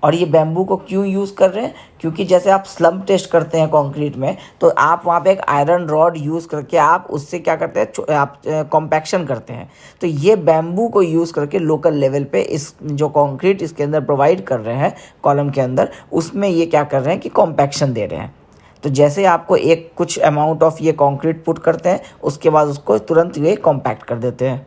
और ये बैम्बू को क्यों यूज़ कर रहे हैं, क्योंकि जैसे आप स्लम्प टेस्ट करते हैं कंक्रीट में तो आप वहाँ पे एक आयरन रॉड यूज़ करके आप उससे क्या करते हैं, आप कॉम्पैक्शन करते हैं। तो ये बैम्बू को यूज़ करके लोकल लेवल पे इस जो कंक्रीट इसके अंदर प्रोवाइड कर रहे हैं कॉलम के अंदर, उसमें ये क्या कर रहे हैं कि कॉम्पैक्शन दे रहे हैं। तो जैसे आपको एक कुछ अमाउंट ऑफ ये कंक्रीट पुट करते हैं उसके बाद उसको तुरंत ये कॉम्पैक्ट कर देते हैं।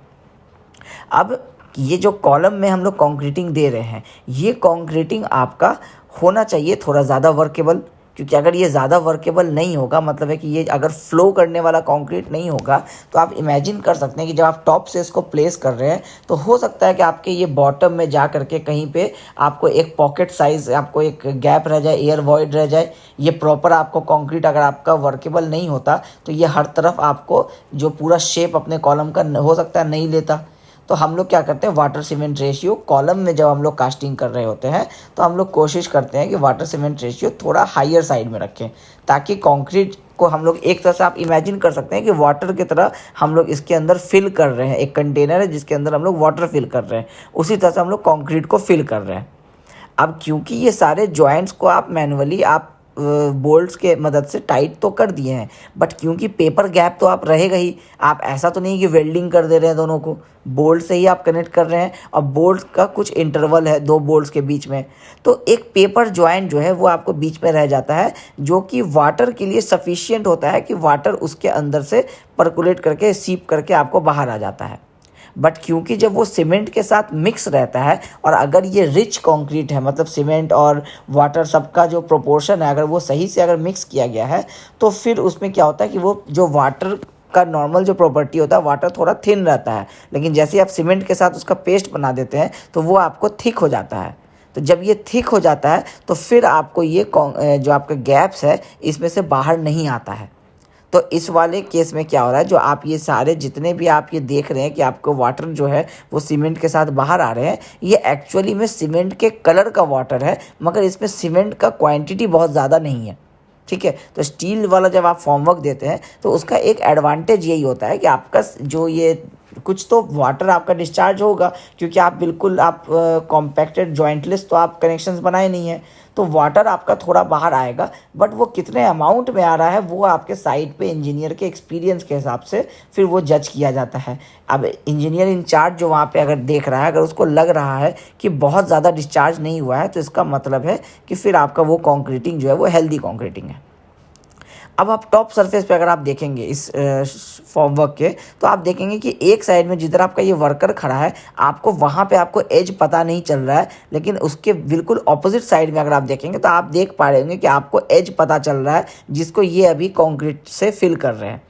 अब ये जो कॉलम में हम लोग कंक्रीटिंग दे रहे हैं ये कंक्रीटिंग आपका होना चाहिए थोड़ा ज़्यादा वर्केबल, क्योंकि अगर ये ज़्यादा वर्केबल नहीं होगा मतलब है कि ये अगर फ्लो करने वाला कंक्रीट नहीं होगा तो आप इमेजिन कर सकते हैं कि जब आप टॉप से इसको प्लेस कर रहे हैं तो हो सकता है कि आपके ये बॉटम में जा करके कहीं पे आपको एक पॉकेट साइज, आपको एक गैप रह जाए, एयर वॉइड रह जाए। ये प्रॉपर आपको कंक्रीट अगर आपका वर्केबल नहीं होता तो ये हर तरफ आपको जो पूरा शेप अपने कॉलम का हो सकता है नहीं लेता। तो हम लोग क्या करते हैं, वाटर सीमेंट रेशियो कॉलम में जब हम लोग कास्टिंग कर रहे होते हैं तो हम लोग कोशिश करते हैं कि वाटर सीमेंट रेशियो थोड़ा हायर साइड में रखें, ताकि कंक्रीट को हम लोग एक तरह से आप इमेजिन कर सकते हैं कि वाटर की तरह हम लोग इसके अंदर फिल कर रहे हैं। एक कंटेनर है जिसके अंदर हम लोग वाटर फिल कर रहे हैं, उसी तरह से हम लोग कंक्रीट को फिल कर रहे हैं। अब क्योंकि ये सारे जॉइंट्स को आप मैनुअली आप बोल्ट्स के मदद से टाइट तो कर दिए हैं, बट क्योंकि पेपर गैप तो आप रहेगा ही, आप ऐसा तो नहीं कि वेल्डिंग कर दे रहे हैं दोनों को, बोल्ट से ही आप कनेक्ट कर रहे हैं और बोल्ट का कुछ इंटरवल है दो बोल्ट्स के बीच में, तो एक पेपर जॉइंट जो है वो आपको बीच में रह जाता है, जो कि वाटर के लिए सफिशिएंट होता है कि वाटर उसके अंदर से पर्कुलेट करके सीप करके आपको बाहर आ जाता है। बट क्योंकि जब वो सीमेंट के साथ मिक्स रहता है और अगर ये रिच कंक्रीट है, मतलब सीमेंट और वाटर सबका जो प्रोपोर्शन है अगर वो सही से अगर मिक्स किया गया है, तो फिर उसमें क्या होता है कि वो जो वाटर का नॉर्मल जो प्रॉपर्टी होता है, वाटर थोड़ा थिन रहता है, लेकिन जैसे ही आप सीमेंट के साथ उसका पेस्ट बना देते हैं तो वो आपको थिक हो जाता है। तो जब ये थिक हो जाता है तो फिर आपको ये जो आपका गैप्स है इसमें से बाहर नहीं आता है। तो इस वाले केस में क्या हो रहा है, जो आप ये सारे जितने भी आप ये देख रहे हैं कि आपको वाटर जो है वो सीमेंट के साथ बाहर आ रहे हैं, ये एक्चुअली में सीमेंट के कलर का वाटर है, मगर इसमें सीमेंट का क्वांटिटी बहुत ज़्यादा नहीं है। ठीक है, तो स्टील वाला जब आप फॉर्मवर्क देते हैं तो उसका एक एडवांटेज यही होता है कि आपका जो ये कुछ तो वाटर आपका डिस्चार्ज होगा, क्योंकि आप बिल्कुल आप कॉम्पैक्टेड जॉइंटलेस तो आप कनेक्शंस बनाए नहीं हैं, तो वाटर आपका थोड़ा बाहर आएगा, बट वो कितने अमाउंट में आ रहा है वो आपके साइट पे इंजीनियर के एक्सपीरियंस के हिसाब से फिर वो जज किया जाता है। अब इंजीनियर इंचार्ज जो वहाँ पे अगर देख रहा है, अगर उसको लग रहा है कि बहुत ज़्यादा डिस्चार्ज नहीं हुआ है, तो इसका मतलब है कि फिर आपका वो कॉन्क्रीटिंग जो है वो हेल्दी कॉन्क्रीटिंग है। अब आप टॉप सरफेस पे अगर आप देखेंगे इस फॉर्मवर्क के, तो आप देखेंगे कि एक साइड में जिधर आपका ये वर्कर खड़ा है, आपको वहाँ पे आपको एज पता नहीं चल रहा है, लेकिन उसके बिल्कुल ऑपोजिट साइड में अगर आप देखेंगे तो आप देख पा रहे होंगे कि आपको एज पता चल रहा है, जिसको ये अभी कंक्रीट से फिल कर रहे हैं।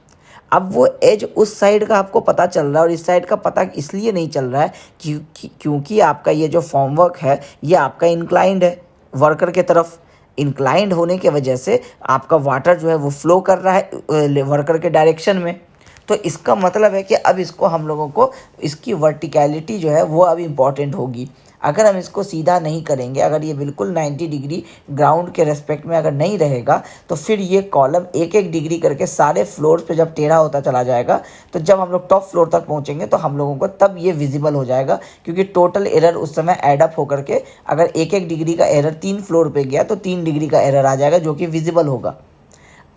अब वो एज उस साइड का आपको पता चल रहा है और इस साइड का पता इसलिए नहीं चल रहा है क्योंकि आपका ये जो फॉर्मवर्क है ये आपका इंक्लाइंड है वर्कर के तरफ। इंक्लाइंड होने की वजह से आपका वाटर जो है वो फ्लो कर रहा है वर्कर के डायरेक्शन में। तो इसका मतलब है कि अब इसको हम लोगों को इसकी वर्टिकलिटी जो है वो अब इम्पॉर्टेंट होगी। अगर हम इसको सीधा नहीं करेंगे, अगर ये बिल्कुल 90 डिग्री ग्राउंड के रेस्पेक्ट में अगर नहीं रहेगा, तो फिर ये कॉलम एक एक डिग्री करके सारे फ्लोर्स पे जब टेढ़ा होता चला जाएगा, तो जब हम लोग टॉप फ्लोर तक पहुंचेंगे तो हम लोगों को तब ये विजिबल हो जाएगा, क्योंकि टोटल एरर उस समय ऐड अप होकर के अगर एक एक डिग्री का एरर 3 फ्लोर पे गया तो 3 डिग्री का एरर आ जाएगा, जो कि विजिबल होगा।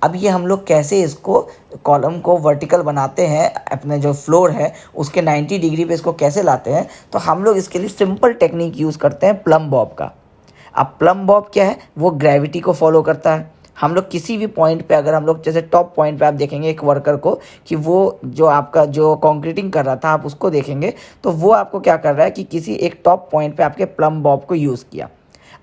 अब ये हम लोग कैसे इसको कॉलम को वर्टिकल बनाते हैं, अपने जो फ्लोर है उसके 90 डिग्री पे इसको कैसे लाते हैं, तो हम लोग इसके लिए सिंपल टेक्निक यूज़ करते हैं प्लम बॉब का। अब प्लम बॉब क्या है, वो ग्रेविटी को फॉलो करता है। हम लोग किसी भी पॉइंट पे अगर हम लोग जैसे टॉप पॉइंट पे आप देखेंगे एक वर्कर को कि वो जो आपका जो कंक्रीटिंग कर रहा था, आप उसको देखेंगे तो वो आपको क्या कर रहा है कि किसी एक टॉप पॉइंट पे आपके प्लम बॉब को यूज़ किया।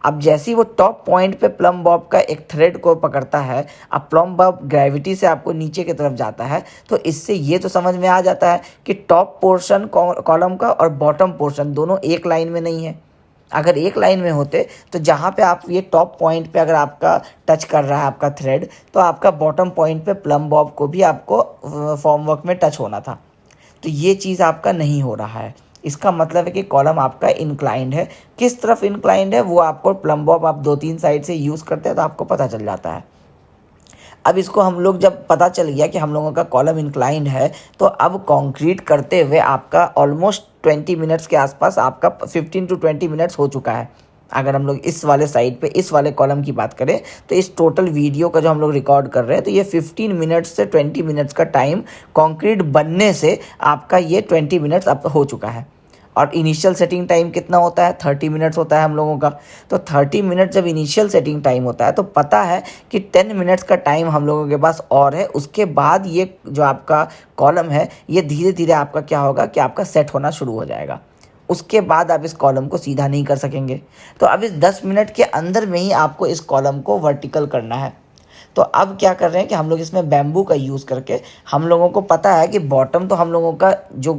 अब जैसे ही वो टॉप पॉइंट पे प्लम बॉब का एक थ्रेड को पकड़ता है, अब प्लम बॉब ग्रेविटी से आपको नीचे की तरफ जाता है, तो इससे ये तो समझ में आ जाता है कि टॉप पोर्शन कॉलम का और बॉटम पोर्शन दोनों एक लाइन में नहीं है। अगर एक लाइन में होते तो जहाँ पे आप ये टॉप पॉइंट पे अगर आपका टच कर रहा है आपका थ्रेड, तो आपका बॉटम पॉइंट पे प्लम बॉब को भी आपको फॉर्मवर्क में टच होना था। तो ये चीज़ आपका नहीं हो रहा है। इसका मतलब है कि कॉलम आपका इंक्लाइंड है। किस तरफ इंक्लाइंड है वो आपको प्लम बॉब आप 2-3 साइड से यूज़ करते हैं तो आपको पता चल जाता है। अब इसको हम लोग जब पता चल गया कि हम लोगों का कॉलम इंक्लाइंड है, तो अब कंक्रीट करते हुए आपका ऑलमोस्ट 20 मिनट्स के आसपास आपका 15 to 20 मिनट्स हो चुका है। अगर हम लोग इस वाले साइड पे इस वाले कॉलम की बात करें तो इस टोटल वीडियो का जो हम लोग रिकॉर्ड कर रहे हैं, तो ये 15 मिनट्स से 20 मिनट्स का टाइम कंक्रीट बनने से आपका ये 20 मिनट्स अब हो चुका है। और इनिशियल सेटिंग टाइम कितना होता है, 30 मिनट्स होता है हम लोगों का। तो 30 मिनट जब इनिशियल सेटिंग टाइम होता है तो पता है कि 10 मिनट्स का टाइम हम लोगों के पास और है। उसके बाद ये जो आपका कॉलम है ये धीरे धीरे आपका क्या होगा कि आपका सेट होना शुरू हो जाएगा। उसके बाद आप इस कॉलम को सीधा नहीं कर सकेंगे। तो अब इस 10 मिनट के अंदर में ही आपको इस कॉलम को वर्टिकल करना है। तो अब क्या कर रहे हैं कि हम लोग इसमें बैम्बू का यूज़ करके, हम लोगों को पता है कि बॉटम तो हम लोगों का जो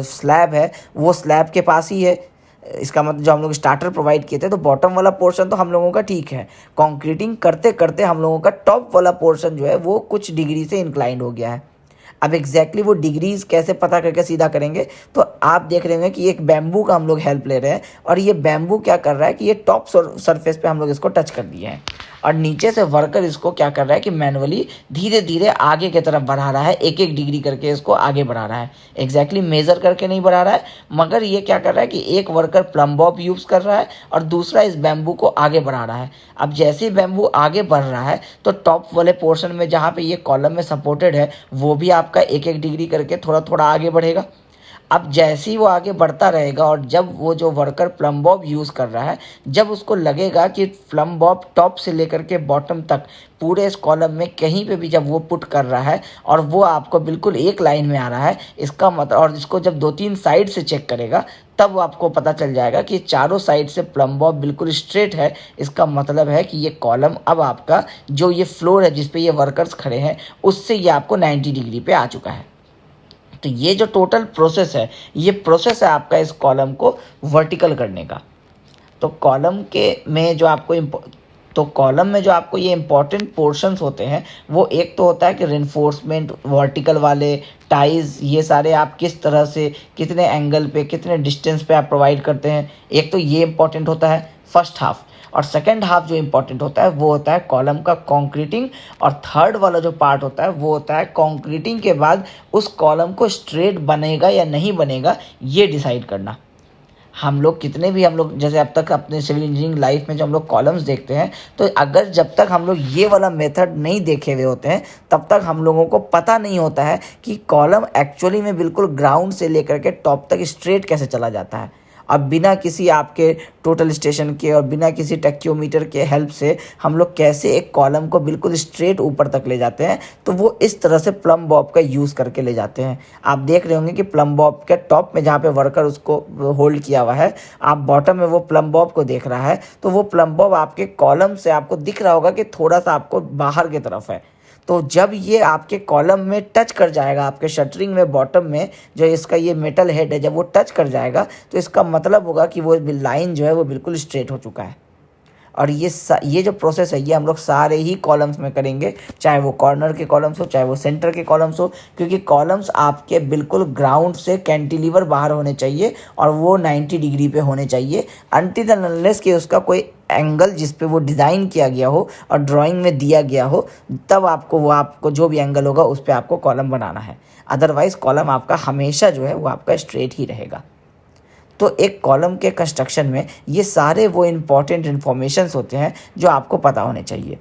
स्लैब है वो स्लैब के पास ही है। इसका मतलब जो हम लोग स्टार्टर प्रोवाइड किए थे, तो बॉटम वाला पोर्शन तो हम लोगों का ठीक है। कंक्रीटिंग करते करते हम लोगों का टॉप वाला पोर्शन जो है वो कुछ डिग्री से इंक्लाइंड हो गया है। अब एग्जैक्टली वो डिग्रीज कैसे पता करके सीधा करेंगे, तो आप देख रहे होंगे कि एक बैम्बू का हम लोग हेल्प ले रहे हैं, और ये बैम्बू क्या कर रहा है कि ये टॉप सरफेस पे हम लोग इसको टच कर दिए हैं। और नीचे से वर्कर इसको क्या कर रहा है कि मैनुअली धीरे धीरे आगे की तरफ बढ़ा रहा है, एक एक डिग्री करके इसको आगे बढ़ा रहा है। एग्जैक्टली मेजर करके नहीं बढ़ा रहा है, मगर ये क्या कर रहा है कि एक वर्कर प्लम बॉब यूज़ कर रहा है और दूसरा इस बैम्बू को आगे बढ़ा रहा है। अब जैसे ही बैम्बू आगे बढ़ रहा है तो टॉप वाले पोर्शन में जहाँ पे ये कॉलम में सपोर्टेड है वो भी आपका एक एक डिग्री करके थोड़ा थोड़ा आगे बढ़ेगा। अब जैसे ही वो आगे बढ़ता रहेगा और जब वो जो वर्कर प्लम बॉब यूज़ कर रहा है, जब उसको लगेगा कि प्लम बॉब टॉप से लेकर के बॉटम तक पूरे इस कॉलम में कहीं पे भी जब वो पुट कर रहा है और वो आपको बिल्कुल एक लाइन में आ रहा है, इसका मतलब, और इसको जब 2-3 साइड से चेक करेगा तब वो आपको पता चल जाएगा कि चारों साइड से प्लम बॉब बिल्कुल स्ट्रेट है। इसका मतलब है कि ये कॉलम अब आपका जो ये फ्लोर है जिस पे ये वर्कर्स खड़े हैं उससे ये आपको 90 डिग्री पे आ चुका है। तो ये जो टोटल प्रोसेस है, ये प्रोसेस है आपका इस कॉलम को वर्टिकल करने का। तो कॉलम में जो आपको ये इम्पोर्टेंट पोर्शंस होते हैं वो एक तो होता है कि रिइंफोर्समेंट, वर्टिकल वाले टाइज, ये सारे आप किस तरह से कितने एंगल पे कितने डिस्टेंस पे आप प्रोवाइड करते हैं, एक तो ये इम्पोर्टेंट होता है फर्स्ट हाफ। और सेकंड हाफ जो इम्पोर्टेंट होता है वो होता है कॉलम का कंक्रीटिंग। और थर्ड वाला जो पार्ट होता है वो होता है कंक्रीटिंग के बाद उस कॉलम को स्ट्रेट बनेगा या नहीं बनेगा ये डिसाइड करना। हम लोग जैसे अब तक अपने सिविल इंजीनियरिंग लाइफ में जब हम लोग कॉलम्स देखते हैं तो अगर जब तक हम लोग ये वाला मेथड नहीं देखे हुए होते हैं तब तक हम लोगों को पता नहीं होता है कि कॉलम एक्चुअली में बिल्कुल ग्राउंड से लेकर के टॉप तक स्ट्रेट कैसे चला जाता है। अब बिना किसी आपके टोटल स्टेशन के और बिना किसी टैक्योमीटर के हेल्प से हम लोग कैसे एक कॉलम को बिल्कुल स्ट्रेट ऊपर तक ले जाते हैं, तो वो इस तरह से प्लम बॉब का यूज़ करके ले जाते हैं। आप देख रहे होंगे कि प्लम बॉब के टॉप में जहाँ पे वर्कर उसको होल्ड किया हुआ है, आप बॉटम में वो प्लम बॉब को देख रहा है, तो वो प्लम बॉब आपके कॉलम से आपको दिख रहा होगा कि थोड़ा सा आपको बाहर की तरफ है। तो जब ये आपके कॉलम में टच कर जाएगा, आपके शटरिंग में बॉटम में जो इसका ये मेटल हेड है, जब वो टच कर जाएगा तो इसका मतलब होगा कि वो लाइन जो है वो बिल्कुल स्ट्रेट हो चुका है। और ये जो प्रोसेस है ये हम लोग सारे ही कॉलम्स में करेंगे, चाहे वो कॉर्नर के कॉलम्स हो चाहे वो सेंटर के कॉलम्स हो, क्योंकि कॉलम्स आपके बिल्कुल ग्राउंड से कैंटिलीवर बाहर होने चाहिए और वो 90 डिग्री पे होने चाहिए, अनटिल एंड अनलेस कि उसका कोई एंगल जिस पे वो डिज़ाइन किया गया हो और ड्राइंग में दिया गया हो, तब आपको जो भी एंगल होगा उस पर आपको कॉलम बनाना है। अदरवाइज़ कॉलम आपका हमेशा जो है वो आपका स्ट्रेट ही रहेगा। तो एक कॉलम के कंस्ट्रक्शन में ये सारे वो इम्पॉर्टेंट इन्फॉर्मेशंस होते हैं जो आपको पता होने चाहिए।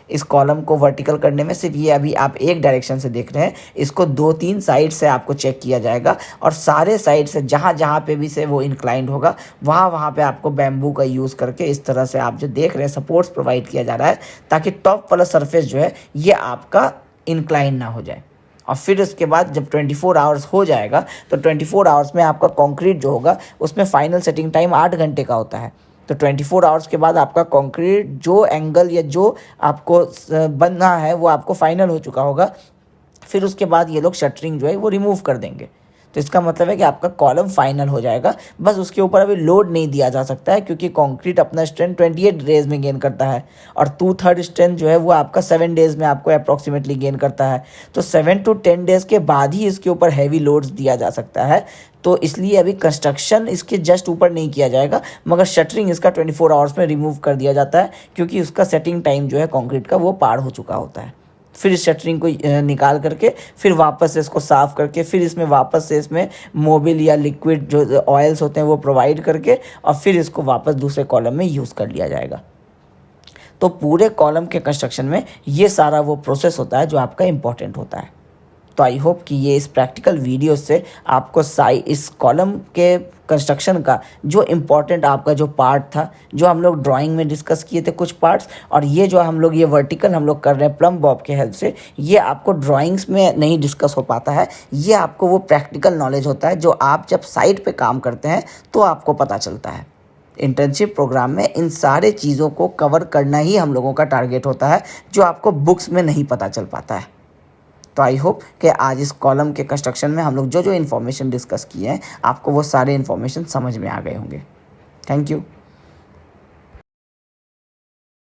इस कॉलम को वर्टिकल करने में सिर्फ ये अभी आप एक डायरेक्शन से देख रहे हैं, इसको 2-3 साइड से आपको चेक किया जाएगा और सारे साइड से जहाँ पे भी से वो इंक्लाइंड होगा वहाँ पे आपको बैम्बू का यूज़ करके इस तरह से आप जो देख रहे हैं सपोर्ट्स प्रोवाइड किया जा रहा है, ताकि टॉप वाला सरफेस जो है ये आपका इंक्लाइन ना हो जाए। और फिर उसके बाद जब 24 आवर्स हो जाएगा तो 24 आवर्स में आपका कंक्रीट जो होगा उसमें फाइनल सेटिंग टाइम 8 घंटे का होता है। तो 24 आवर्स के बाद आपका कंक्रीट जो एंगल या जो आपको बनना है वो आपको फाइनल हो चुका होगा। फिर उसके बाद ये लोग शटरिंग जो है वो रिमूव कर देंगे। तो इसका मतलब है कि आपका कॉलम फाइनल हो जाएगा, बस उसके ऊपर अभी लोड नहीं दिया जा सकता है क्योंकि कंक्रीट अपना स्ट्रेंथ 28 डेज में गेन करता है और 2/3 स्ट्रेंथ जो है वो आपका 7 डेज में आपको अप्रॉक्सीमेटली गेन करता है। तो 7 to 10 डेज के बाद ही इसके ऊपर हैवी लोड्स दिया जा सकता है। तो इसलिए अभी कंस्ट्रक्शन इसके जस्ट ऊपर नहीं किया जाएगा, मगर शटरिंग इसका 24 आवर्स में रिमूव कर दिया जाता है क्योंकि उसका सेटिंग टाइम जो है कंक्रीट का वो पार हो चुका होता है। फिर इस शटरिंग को निकाल करके फिर वापस से इसको साफ़ करके फिर इसमें वापस से इसमें मोबिल या लिक्विड जो ऑयल्स होते हैं वो प्रोवाइड करके और फिर इसको वापस दूसरे कॉलम में यूज़ कर लिया जाएगा। तो पूरे कॉलम के कंस्ट्रक्शन में ये सारा वो प्रोसेस होता है जो आपका इम्पोर्टेंट होता है। तो आई होप कि ये इस प्रैक्टिकल वीडियो से आपको इस कॉलम के कंस्ट्रक्शन का जो इम्पोर्टेंट आपका जो पार्ट था, जो हम लोग ड्राइंग में डिस्कस किए थे कुछ पार्ट्स, और ये जो हम लोग ये वर्टिकल हम लोग कर रहे हैं प्लम बॉब के हेल्प से, ये आपको ड्राइंग्स में नहीं डिस्कस हो पाता है। ये आपको वो प्रैक्टिकल नॉलेज होता है जो आप जब साइट पे काम करते हैं तो आपको पता चलता है। इंटर्नशिप प्रोग्राम में इन सारे चीज़ों को कवर करना ही हम लोगों का टारगेट होता है, जो आपको बुक्स में नहीं पता चल पाता है। तो आई होप कि आज इस कॉलम के कंस्ट्रक्शन में हम लोग जो जो इन्फॉर्मेशन डिस्कस किए हैं आपको वो सारे इन्फॉर्मेशन समझ में आ गए होंगे। Thank you.